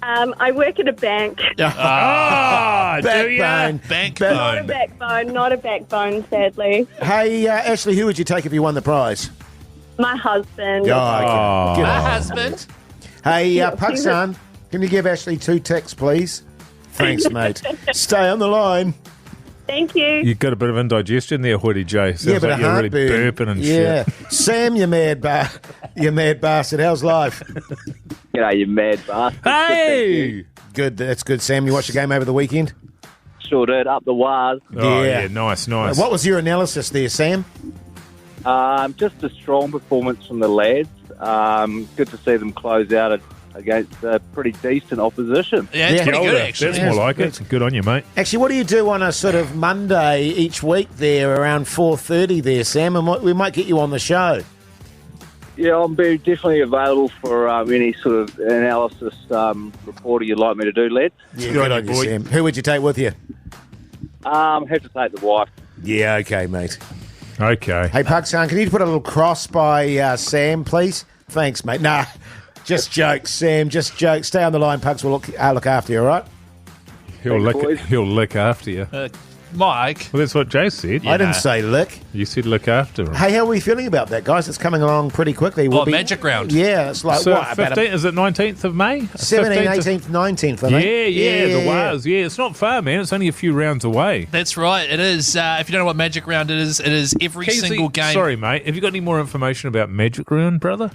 I work at a bank. Ah, do you? Backbone. Not a backbone, sadly. Hey, Ashley, who would you take if you won the prize? My husband. Oh. Good My on. husband. Hey, Pugson, can you give Ashley 2 texts, please? Thanks, mate. Stay on the line. Thank you. You got a bit of indigestion there, Hoodie J. Sounds like you're really burping and yeah. shit. Sam, you mad bastard. How's life? G'day, you mad bastard. Hey! Good. That's good, Sam. You watched the game over the weekend? Sure did. Up the wires. Oh, Yeah. yeah, nice, nice. What was your analysis there, Sam? Just a strong performance from the lads. Good to see them close out against a pretty decent opposition. Yeah, it's Yeah. pretty good, That's actually. more like it. Good on you, mate. Actually, what do you do on a sort of Monday each week there around 4:30 there, Sam? And we might get you on the show. Yeah, I'll be definitely available for any sort of analysis reporter you'd like me to do, lads. Yeah, Good on you, boy. Sam. Who would you take with you? Have to take the wife. Yeah, okay, mate. Okay. Hey, Pugson, can you put a little cross by Sam, please? Thanks, mate. Nah, just jokes, Sam. Just jokes. Stay on the line, Pugs. We'll look after you, all right? He'll Thanks, boys. lick after you. Mike. Well, that's what Jase said. I didn't say lick. You said look after him. Hey, how are we feeling about that, guys? It's coming along pretty quickly. Magic round. Yeah, it's like So what? 15th, is it 19th of May? 17th, 18th, 19th, I think. The was. Yeah, it's not far, man. It's only a few rounds away. That's right. It is. If you don't know what Magic Round it is every Keyzie, single game. Sorry, mate. Have you got any more information about Magic Round, brother?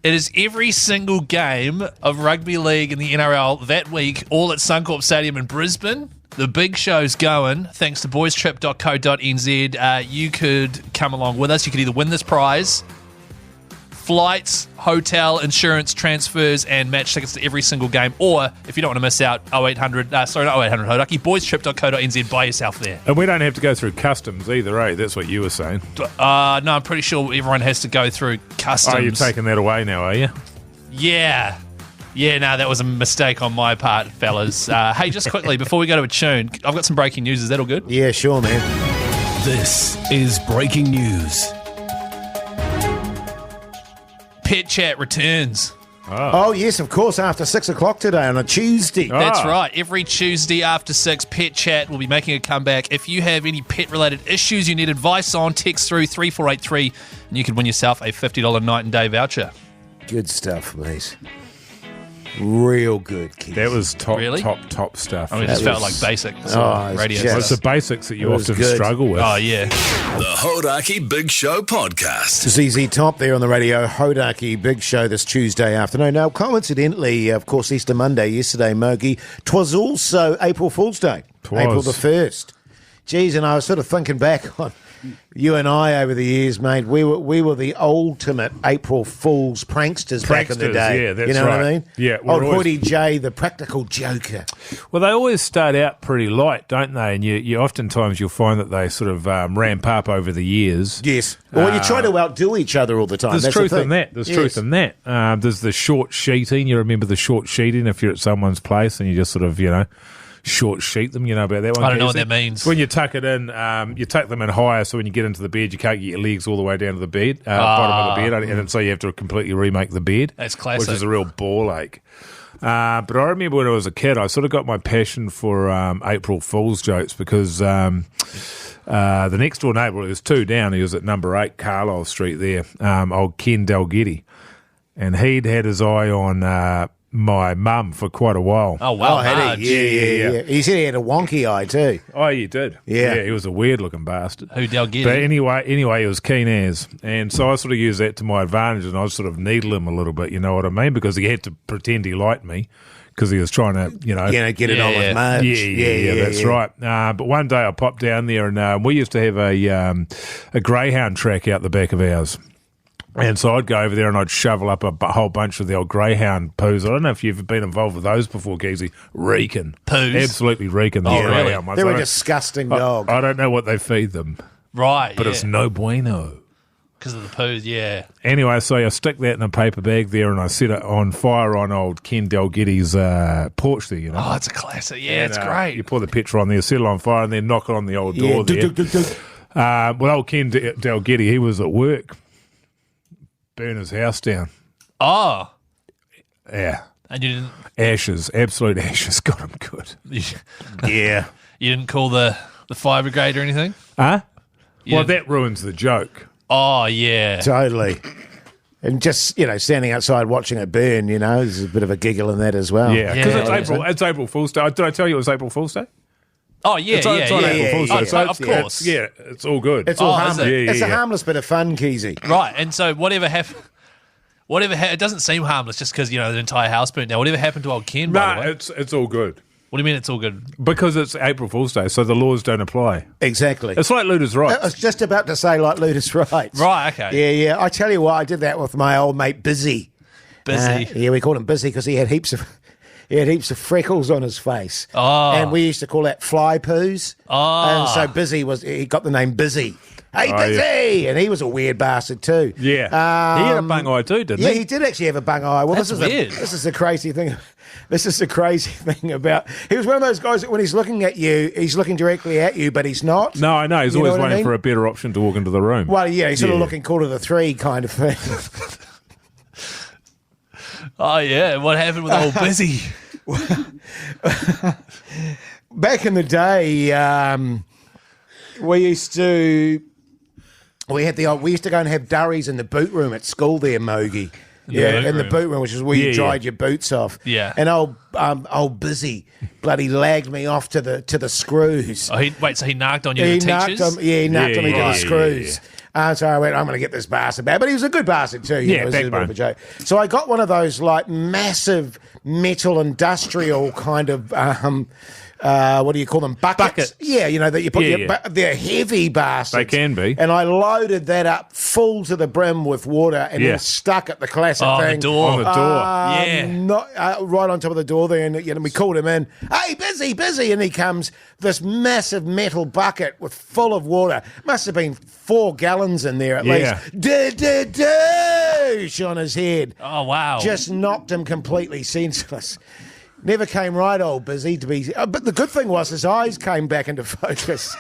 It is every single game of rugby league in the NRL that week, all at Suncorp Stadium in Brisbane. The big show's going. Thanks to boystrip.co.nz. You could come along with us. You could either win this prize, flights, hotel, insurance, transfers, and match tickets to every single game. Or, if you don't want to miss out, 0800 Hodaki, boystrip.co.nz, buy yourself there. And we don't have to go through customs either, eh? That's what you were saying. No, I'm pretty sure everyone has to go through customs. Oh, you're taking that away now, are you? Yeah. Yeah, no, that was a mistake on my part, fellas. Hey, just quickly, before we go to a tune, I've got some breaking news. Is that all good? Yeah, sure, man. This is breaking news. Pet Chat returns. Oh, yes, of course, after 6 o'clock today on a Tuesday. That's right. Every Tuesday after 6, Pet Chat will be making a comeback. If you have any pet-related issues you need advice on, text through 3483 and you could win yourself a $50 night and day voucher. Good stuff, mate. Real good, kids. That was top stuff. I mean, it just felt like basic radio Well, it's the basics that you often struggle with. Oh, yeah. The Hodaki Big Show podcast. ZZ Top there on the radio. Hodaki Big Show this Tuesday afternoon. Now, coincidentally, of course, Easter Monday yesterday, Mogi, 'twas also April Fool's Day. April the 1st. Geez, and I was sort of thinking back on you and I over the years, mate. We were the ultimate April Fool's pranksters back in the day. Yeah, that's you know right. what I mean? Yeah, old Hoity J, the practical joker. Well, they always start out pretty light, don't they? And you oftentimes you'll find that they sort of ramp up over the years. Yes. Or you try to outdo each other all the time. There's That's truth the thing. in that. There's truth in that. There's the short sheeting. You remember the short sheeting if you're at someone's place and you just sort of, short sheet them, you know about that one? I don't know what that means. When you tuck it in, you tuck them in higher, so when you get into the bed, you can't get your legs all the way down to the bed, bottom of the bed, and so you have to completely remake the bed. That's classic. Which is a real ball ache. But I remember when I was a kid, I sort of got my passion for April Fool's jokes because the next door neighbour, it was 2 down, he was at number 8 Carlisle Street there, old Ken Dalgetty, and he'd had his eye on my mum for quite a while. Oh, wow. Had he? Yeah. He said he had a wonky eye too. Oh, you did? Yeah. He was a weird-looking bastard. Who, Dalgetty? But anyway, he was keen as. And so I sort of used that to my advantage, and I sort of needle him a little bit, you know what I mean? Because he had to pretend he liked me because he was trying to, get it on with Marge. Yeah, that's right. But one day I popped down there, and we used to have a greyhound track out the back of ours. And so I'd go over there and I'd shovel up a whole bunch of the old greyhound poos. I don't know if you've been involved with those before, Keyzie. Reeking. Poos? Absolutely reeking. Oh, really? Greyhound ones. They're I a don't- disgusting dog. I don't know what they feed them, Right, but it's no bueno. because of the poos, yeah. Anyway, so I stick that in a paper bag there and I set it on fire on old Ken Dalgetty's porch there, Oh, it's a classic. Yeah, And, it's great. You pour the petrol on there, set it on fire, and then knock it on the old door there. Well, old Ken Dalgetty, he was at work. Burn his house down. Oh. Yeah. And you didn't... Ashes, absolute ashes, got him good. Yeah. You didn't call the fire brigade or anything? Huh? You Well, didn't- that ruins the joke. Oh, yeah. Totally. And just, standing outside watching it burn, there's a bit of a giggle in that as well. Yeah, because Yeah. it's April Fool's Day. Did I tell you it was April Fool's Day? Oh, yeah, It's on April Fool's Day. So of course. it's all good. It's all Oh, is harmless. it? It's a harmless bit of fun, Keyzie. Right, and so whatever happened... it doesn't seem harmless just because, the entire house burnt down. Whatever happened to old Ken, by the No, way? it's all good. What do you mean it's all good? Because it's April Fool's Day, so the laws don't apply. Exactly. It's like Luda's right. I was just about to say like Luda's rights. Right, okay. Yeah. I tell you what, I did that with my old mate Busy. Busy. Yeah, we called him Busy because he had heaps of freckles on his face. Oh. And we used to call that fly poos. Oh. And so Busy he got the name Busy. Hey, Oh, Busy! yeah. And he was a weird bastard too. Yeah. He had a bung eye too, didn't Yeah, he? he did actually have a bung eye. Well, That's this is weird. this is the crazy thing. This is the crazy thing about. He was one of those guys that when he's looking at you, he's looking directly at you, but he's not. No, I know. He's You know always what I waiting mean? for a better option to walk into the room. Well, yeah, he's sort of Yeah. looking quarter to three kind of thing. Oh, yeah. What happened with old Busy? Back in the day, we used to go and have durries in the boot room at school there, Mogi. In the boot room, which is where you dried your boots off. Yeah. And old Busy bloody lagged me off to the screws. Oh, so he knocked on you to the teachers? He knocked on me to the screws. So I went, I'm going to get this bastard back. But he was a good bastard too. It was a bit of a joke. So I got one of those like massive metal industrial kind of, what do you call them? Buckets. Yeah, that you put they're heavy bastards. They can be. And I loaded that up full to the brim with water and then stuck at the classic thing. On the door. Not, right on top of the door there. And we called him in. Hey, Busy. And he comes, this massive metal bucket full of water. Must have been 4 gallons in there at least. Doosh on his head. Oh, wow. Just knocked him completely senseless. Never came right, old Busy, to be. But the good thing was his eyes came back into focus.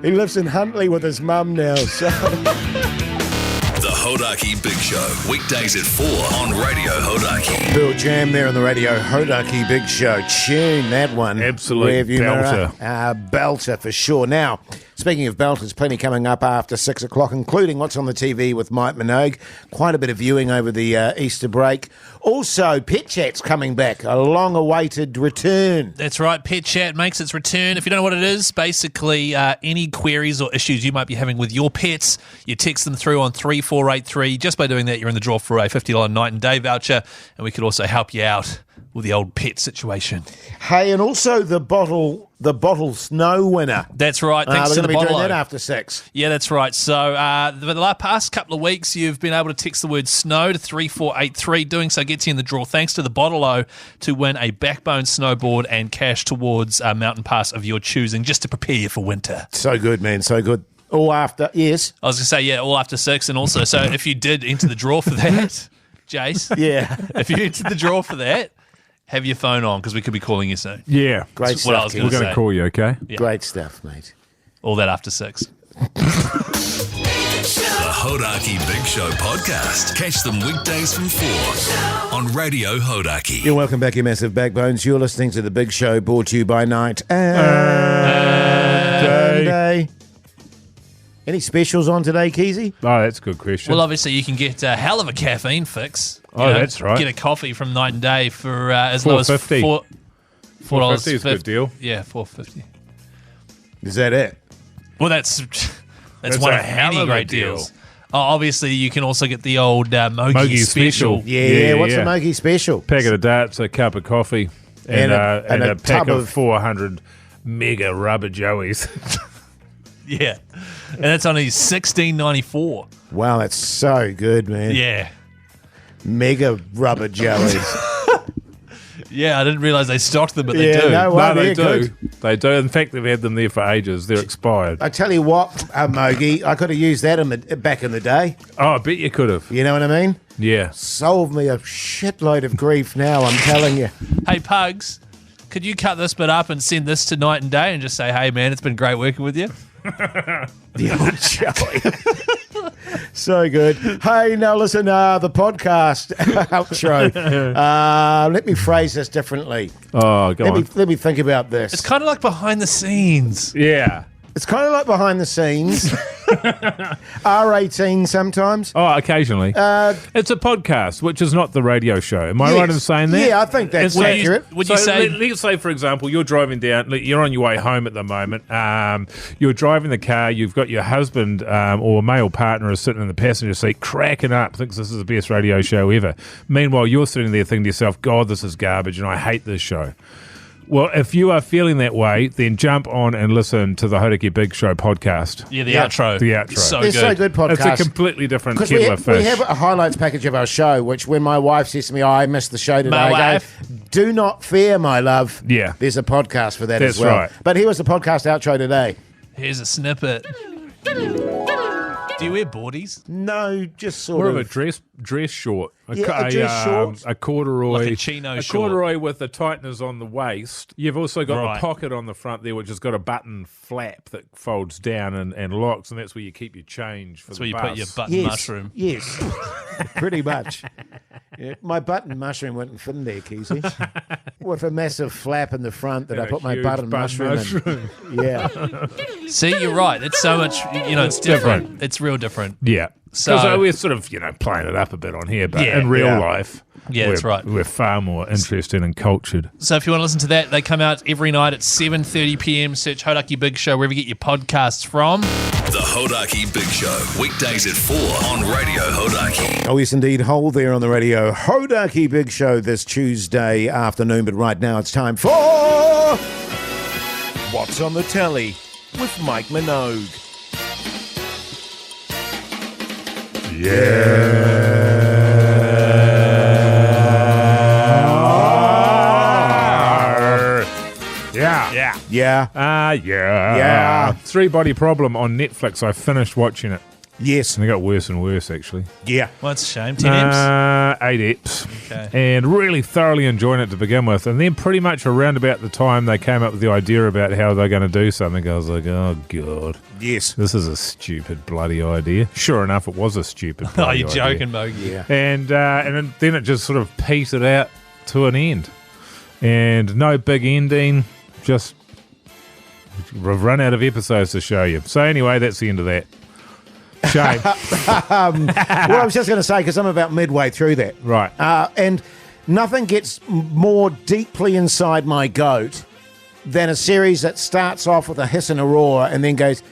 He lives in Huntley with his mum now. So. The Hodaki Big Show, weekdays at 4 on Radio Hodaki. Bill Jam there on the Radio Hodaki Big Show. Tune that one. Absolute belter. Belter for sure. Now, speaking of belters, plenty coming up after 6 o'clock, including what's on the TV with Mike Minogue. Quite a bit of viewing over the Easter break. Also, Pet Chat's coming back, a long-awaited return. That's right, Pet Chat makes its return. If you don't know what it is, basically any queries or issues you might be having with your pets, you text them through on 3483. Just by doing that, you're in the draw for a $50 night and day voucher, and we could also help you out with the old pet situation. Hey, and also the bottle snow winner. That's right. Thanks to the We're going to be doing bottle. that after 6. Yeah, that's right. So for the past couple of weeks, you've been able to text the word snow to 3483. Doing so gets you in the draw, thanks to the Bottle-O, to win a Backbone snowboard and cash towards a mountain pass of your choosing, just to prepare you for winter. So good, man. So good. All after, yes. I was going to say, yeah, all after 6. And also, so if you did enter the draw for that, Jase. Yeah. If you entered the draw for that, have your phone on, because we could be calling you soon. Yeah. Great That's what I stuff. was gonna We're going say. to call you, okay? Yeah. Great stuff, mate. All that after 6. The Hodaki Big Show podcast. Catch them weekdays from 4 on Radio Hodaki. You're welcome back, you massive backbones. You're listening to The Big Show, brought to you by Night and Day. Any specials on today, Keyzie? Oh, that's a good question. Well, obviously, you can get a hell of a caffeine fix. Oh, that's right. Get a coffee from Night and Day for as low as $4.50. $4.50 is a good deal. Yeah, $4.50. Is that it? Well, that's That's one a of hell many of a great deal. deals. Obviously, you can also get the old Mogi special. Yeah, what's the Mogi special? Packet of darts, a cup of coffee, and a pack tub of 400 mega rubber joeys. Yeah, and that's only $16.94. Wow, that's so good, man. Yeah, Mega rubber jellies. yeah. I didn't realize they stocked them, but they Yeah, do. no, well, they they're do. good. They do. In fact, they've had them there for ages. They're expired. I tell you what, Mogi, I could have used that back in the day. Oh, I bet you could have. You know what I mean? Yeah. Solved me a shitload of grief now, I'm telling you. Hey, Pugs, could you cut this bit up and send this to Night and Day and just say, "Hey, man, it's been great working with you." The old jelly. So good. Hey, now listen, the podcast outro. Let me phrase this differently. Oh, go on. Let me think about this. It's kind of like behind the scenes. Yeah. It's kind of like behind the scenes. R18 sometimes. Oh, occasionally. It's a podcast, which is not the radio show. Am I right in saying that? Yeah, I think that's accurate. Would you say? Let's say, for example, you're driving down, you're on your way home at the moment. You're driving the car, you've got your husband or male partner is sitting in the passenger seat, cracking up, thinks this is the best radio show ever. Meanwhile, you're sitting there thinking to yourself, God, this is garbage and I hate this show. Well, if you are feeling that way, then jump on and listen to the Hodaki Big Show podcast. Yeah, the outro. The outro. So It's good. so good podcast. It's a completely different Because kettle of fish. we have a highlights package of our show, which when my wife says to me, I missed the show today, My I wife. go, do not fear, my love. Yeah. There's a podcast for that That's as well. right. But here was the podcast outro today. Here's a snippet. Do you wear boardies? No, just sort More of. of a dress short. A dress short. A corduroy. Like a chino short. corduroy with the tighteners on the waist. You've also got Right. the pocket on the front there, which has got a button flap that folds down and locks, and that's where you keep your change for That's the where you bus. put your button mushroom. Yes, pretty much. Yeah, my button mushroom wouldn't fit in there, Keyzie. With a massive flap in the front that I put my button mushroom in. Yeah. See, you're right. It's so much, it's different. It's real different. Yeah. So Because we're sort of, playing it up a bit on here, but in real life, that's right. We're far more interested and cultured. So if you want to listen to that, they come out every night at 7:30 p.m. Search Hodaki Big Show wherever you get your podcasts from. The Hodaki Big Show, weekdays at 4 on Radio Hodaki. Oh, yes, indeed. Hold there on the radio. Hodaki Big Show this Tuesday afternoon. But right now it's time for What's on the Telly with Mike Minogue. Yeah. Three Body Problem on Netflix. I finished watching it. Yes. And it got worse and worse, actually. Yeah. Well, that's a shame. 10 eps? 8 eps. Okay. And really thoroughly enjoying it to begin with. And then pretty much around about the time they came up with the idea about how they're going to do something, I was like, oh, God. Yes. This is a stupid bloody idea. Sure enough, it was a stupid bloody you're idea. joking, Mogi. Yeah. And then it just sort of petered out to an end. And no big ending, just we've run out of episodes to show you. So anyway, that's the end of that. Shame. Well, I was just going to say, because I'm about midway through that. Right. And nothing gets more deeply inside my goat than a series that starts off with a hiss and a roar and then goes...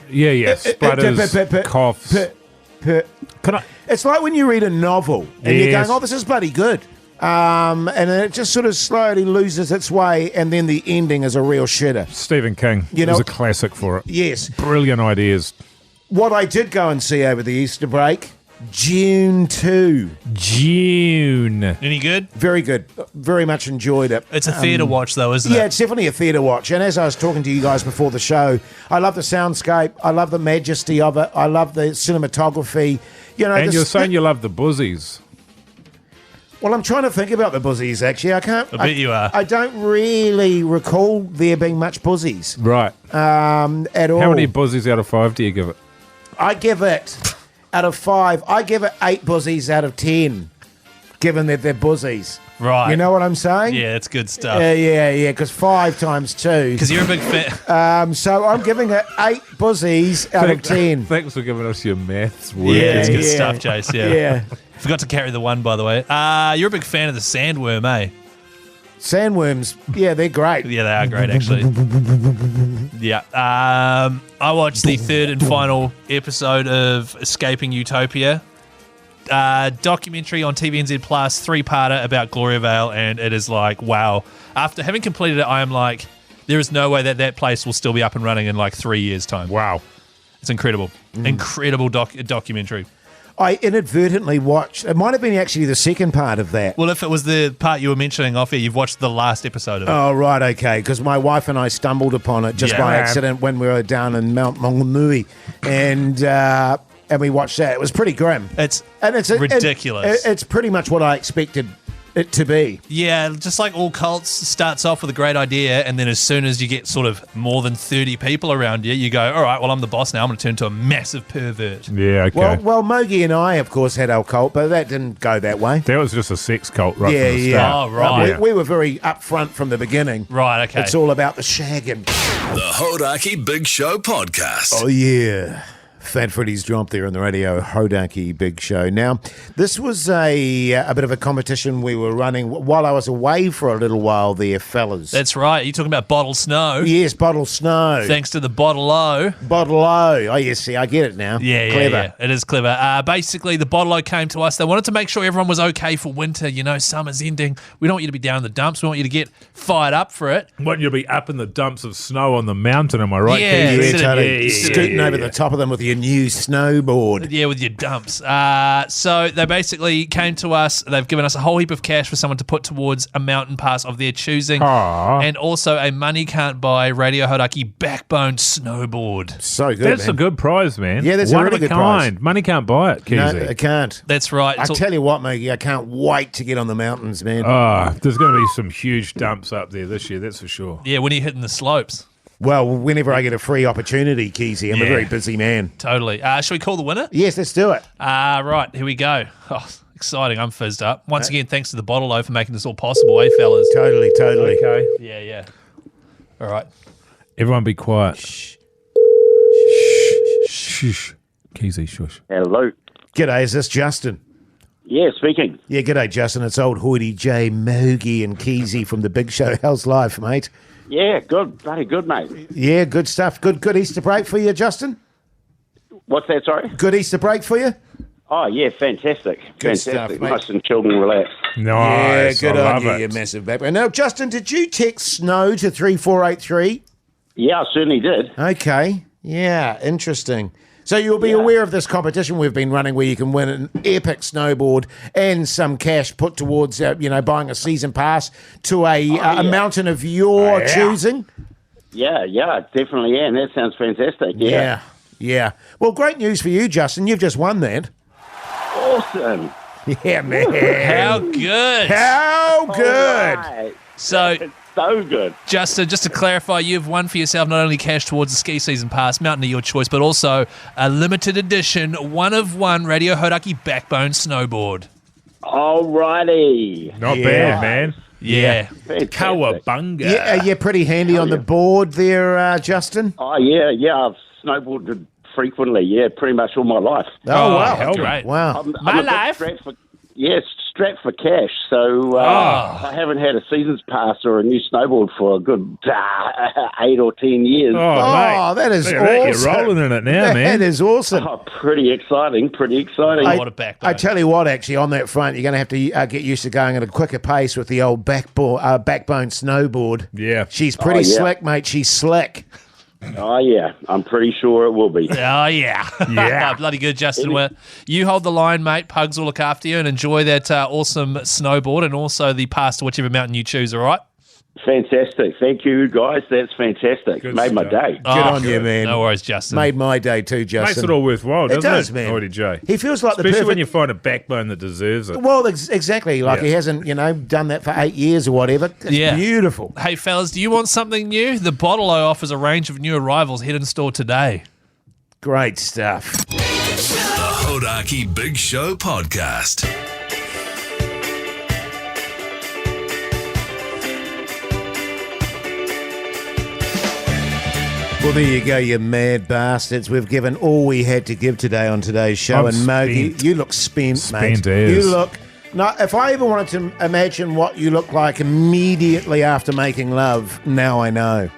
Yeah. Splutters, coughs. It's like when you read a novel and you're Yes. going, oh, this is bloody good. And then it just sort of slowly loses its way, and then the ending is a real shitter. Stephen King was a classic for it. Yes. Brilliant ideas. What I did go and see over the Easter break, June 2. June. Any good? Very good. Very much enjoyed it. It's a theatre watch, though, isn't it? Yeah, it's definitely a theatre watch. And as I was talking to you guys before the show, I love the soundscape. I love the majesty of it. I love the cinematography. And you're saying you love the buzzies. Well, I'm trying to think about the buzzies, actually. I bet you are. I don't really recall there being much buzzies. Right. At all. How many buzzies out of 5 do you give it? I give it, out of 5, I give it 8 buzzies out of 10, given that they're buzzies. Right. You know what I'm saying? Yeah, it's good stuff. Yeah, because 5 times 2. Because you're a big fan. So I'm giving it 8 buzzies out of 10. Thanks for giving us your maths work. Yeah, it's good stuff, Jase. Yeah. Forgot to carry the one, by the way. You're a big fan of the sandworm, eh? Sandworms, yeah, they're great. Yeah, they are great, actually. Yeah. I watched the third and final episode of Escaping Utopia. Documentary on TVNZ Plus, 3-parter about Gloria Vale, and it is like, wow. After having completed it, I am like, there is no way that place will still be up and running in like 3 years' time. Wow. It's incredible. Incredible documentary. I inadvertently watched, it might have been actually the second part of that. Well, if it was the part you were mentioning off here, you've watched the last episode of it. Oh, right, okay, because my wife and I stumbled upon it just by accident when we were down in Mount Maunganui, and we watched that. It was pretty grim. It's ridiculous. It's pretty much what I expected it to be. Yeah, just like all cults, starts off with a great idea, and then as soon as you get sort of more than 30 people around you, you go, all right, well, I'm the boss now. I'm going to turn into a massive pervert. Yeah, okay. Well, Mogi and I, of course, had our cult, but that didn't go that way. That was just a sex cult right from the Yeah. start. Oh, right. We were very upfront from the beginning. Right, okay. It's all about the shagging. The Hodaki Big Show podcast. Oh, yeah. Fat Freddy's dropped there on the radio, Hodaki Big Show. Now, this was a bit of a competition we were running while I was away for a little while there, fellas. That's right. You're talking about Bottle Snow. Yes, Bottle Snow. Thanks to the Bottle O. Bottle O. Oh, yes, see, I get it now. Yeah, Clever. yeah. It is clever. Basically, the Bottle O came to us. They wanted to make sure everyone was okay for winter. You know, summer's ending. We don't want you to be down in the dumps. We want you to get fired up for it. Want you to be up in the dumps of snow on the mountain, am I right? Yeah, Keith? Yeah, totally. yeah, Scooting over the top of them with your new snowboard. Yeah, with your dumps. So they basically came to us. They've given us a whole heap of cash for someone to put towards a mountain pass of their choosing. Aww. And also a money can't buy Radio Hodaki backbone snowboard. So good, That's man. a good prize, man. Yeah, that's a One really of a good kind. prize. Money can't buy it, No, Keyzie. I can't. That's right. I tell you what, Mogi, I can't wait to get on the mountains, man. There's going to be some huge dumps up there this year, that's for sure. Yeah, when you're hitting the slopes. Well, whenever I get a free opportunity, Keyzie, I'm a Yeah. very busy man. Totally. Should we call the winner? Yes, let's do it. Right, here we go. Oh, exciting. I'm fizzed up. Once again, thanks to the Bottle-O for making this all possible, fellas? Totally. Okay. Yeah. All right. Everyone be quiet. Shh. Keyzie, shush. Hello. G'day, is this Justin? Yeah, speaking. Yeah, g'day, Justin. It's old Hoity J, Mogie and Keyzie from The Big Show. How's life, mate? Yeah, good. Bloody good, mate. Yeah, good stuff. Good Easter break for you, Justin? What's that, sorry? Good Easter break for you? Oh, yeah, fantastic. Good fantastic. stuff, mate. Nice and chilled and relaxed. Nice. Yeah, good I on love you, it. you massive background. Now, Justin, did you text snow to 3483? Yeah, I certainly did. Okay. Yeah, interesting. So you'll be aware of this competition we've been running where you can win an epic snowboard and some cash put towards, buying a season pass to a mountain of your choosing. Yeah, definitely. Yeah, and that sounds fantastic. Yeah. Well, great news for you, Justin. You've just won that. Awesome. Yeah, man. How good. How good. Right. So good. Justin, just to clarify, you've won for yourself not only cash towards the ski season pass, mountain of your choice, but also a limited edition, one-of-one Radio Hodaki Backbone snowboard. Alrighty. Not bad, man. Yeah. Cowabunga. You're pretty handy on the board there, Justin. Oh, yeah. I've snowboarded frequently. Yeah, pretty much all my life. Oh, wow. hell, Great. Wow. I'm My a bit life. strapped for cash. So I haven't had a season's pass or a new snowboard for a good 8 or 10 years. Oh, mate. that is Look awesome. at that, you're rolling in it now, man. That is awesome. Oh, pretty exciting. What a backbone. I tell you what, actually, on that front, you're going to have to get used to going at a quicker pace with the old backbone snowboard. Yeah. She's pretty slick, mate. She's slick. Oh, yeah. I'm pretty sure it will be. Oh, yeah. Yeah. Bloody good, Justin. Well, you hold the line, mate. Pugs will look after you and enjoy that awesome snowboard and also the pass to whichever mountain you choose, all right? Fantastic. Thank you, guys. That's fantastic. Good Made my stuff. day. Good on you, man. No worries, Justin. Made my day too, Justin. Makes it all worthwhile, doesn't it? does, man. Already, Jay. He feels like Especially the perfect... when you find a backbone that deserves it. Well, exactly. Like Yeah. he hasn't, done that for 8 years or whatever. It's beautiful. Hey, fellas, do you want something new? The Bottle-O offers a range of new arrivals. Head in store today. Great stuff. The Hodaki Big Show Podcast. Well, there you go, you mad bastards. We've given all we had to give today on today's show. I'm and Mogi, spent. you look spent, mate. Spent as. You look... Now, if I ever wanted to imagine what you look like immediately after making love, now I know.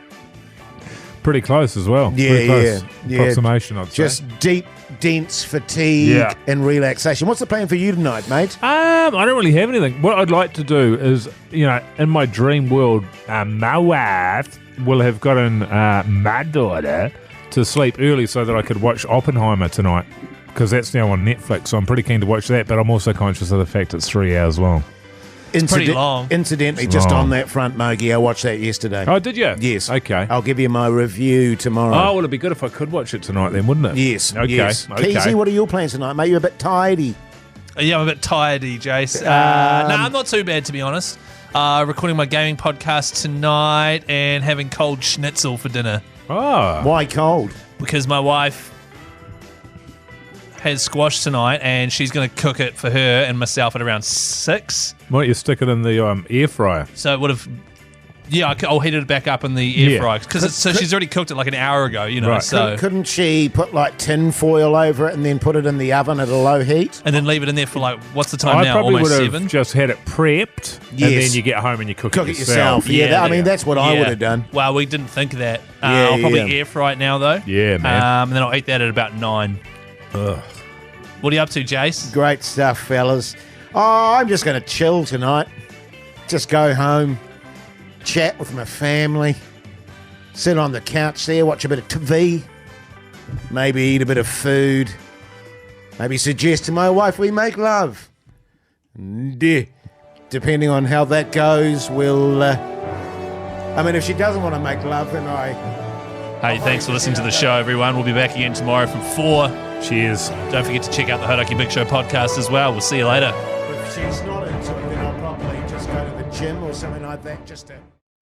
Pretty close as well. Yeah, Pretty close. yeah. Approximation, I'd say. Just deep, dense fatigue and relaxation. What's the plan for you tonight, mate? I don't really have anything. What I'd like to do is, in my dream world, my wife will have gotten my daughter to sleep early so that I could watch Oppenheimer tonight, because that's now on Netflix, so I'm pretty keen to watch that, but I'm also conscious of the fact it's 3 hours long. It's pretty long. Incidentally, just on that front, Mogi, I watched that yesterday. Oh, did you? Yes. Okay. I'll give you my review tomorrow. Oh, well, it'd be good if I could watch it tonight then, wouldn't it? Yes. Okay. Yes. Okay. Keyzie, what are your plans tonight, mate? You're a bit tidy. Yeah, I'm a bit tired-y, Jase. No, I'm not too bad, to be honest. Recording my gaming podcast tonight and having cold schnitzel for dinner. Oh. Why cold? Because my wife has squash tonight and she's going to cook it for her and myself at around 6. Why don't you stick it in the air fryer? So it would have... Yeah, I'll heat it back up in the air fryer. Because she's already cooked it like an hour ago, Right. so... Couldn't she put like tin foil over it and then put it in the oven at a low heat? And then leave it in there for like, what's the time I now? probably Almost would have 7? just had it prepped, and then you get home and you cook it yourself. Yeah, I mean, that's what I would have done. Well, we didn't think of that. Yeah, I'll probably air fry it now, though. Yeah, man. And then I'll eat that at about 9. Ugh. What are you up to, Jase? Great stuff, fellas. Oh, I'm just going to chill tonight. Just go home, chat with my family, sit on the couch there, watch a bit of TV, maybe eat a bit of food, maybe suggest to my wife we make love. Depending on how that goes, we'll... if she doesn't want to make love, then Hey, thanks for listening to the show, everyone. We'll be back again tomorrow from 4. Cheers. Don't forget to check out the Hodaki Big Show podcast as well. We'll see you later. If she's not into it, then I'll probably just go to the gym or something like that just to...